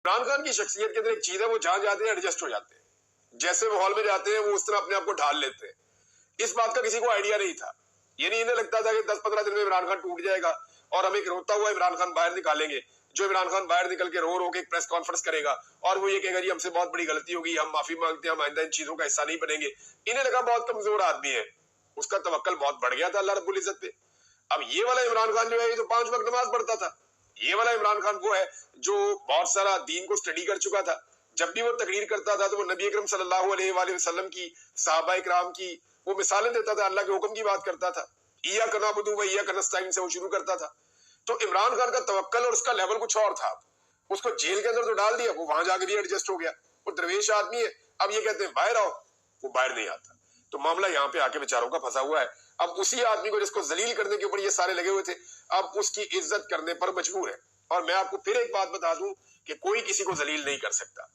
इमरान खान की शख्सियत के अंदर एक चीज है, वो जहां जाते हैं एडजस्ट हो जाते हैं, जैसे माहौल में जाते हैं वो उस तरह अपने आप को ढाल लेते हैं। इस बात का किसी को आइडिया नहीं था, ये नहीं इन्हें लगता था कि 10-15 दिन में इमरान खान टूट जाएगा और हम एक रोता हुआ इमरान खान बाहर निकालेंगे, जो इमरान खान बाहर निकल के रो रो के एक प्रेस कॉन्फ्रेंस करेगा और वो ये कहेगा जी हमसे बहुत बड़ी गलती होगी, हम माफी मांगते हैं, हम आइंदा इन चीजों का हिस्सा नहीं बनेंगे। इन्हें लगा बहुत कमजोर आदमी है, उसका तवक्कल बहुत बढ़ गया था अल्लाह रब्बुल इज्जत पे। अब ये वाला इमरान खान जो है ये तो 5 वक्त नमाज पढ़ता था, ये वाला इमरान खान वो है जो बहुत सारा दीन को स्टडी कर चुका था। जब भी वो तकरीर करता था तो वो नबी अकरम सल्लल्लाहु अलैहि वसल्लम की, सहाबा इकराम की वो मिसालें देता था, अल्लाह के हुक्म की बात करता था। इय्याका नअबुदु व इय्याका नस्तईन से वो शुरू करता था। तो इमरान खान का तवक्कल और उसका लेवल कुछ और था। उसको जेल के अंदर तो डाल दिया, वो वहां जाके भी एडजस्ट हो गया, वो दरवेश आदमी है। अब ये कहते हैं बाहर आओ, वो बाहर नहीं आता। तो मामला यहाँ पे आके बेचारों का फंसा हुआ है। अब उसी आदमी को जिसको जलील करने के ऊपर ये सारे लगे हुए थे, अब उसकी इज्जत करने पर मजबूर है। और मैं आपको फिर एक बात बता दूं कि कोई किसी को जलील नहीं कर सकता।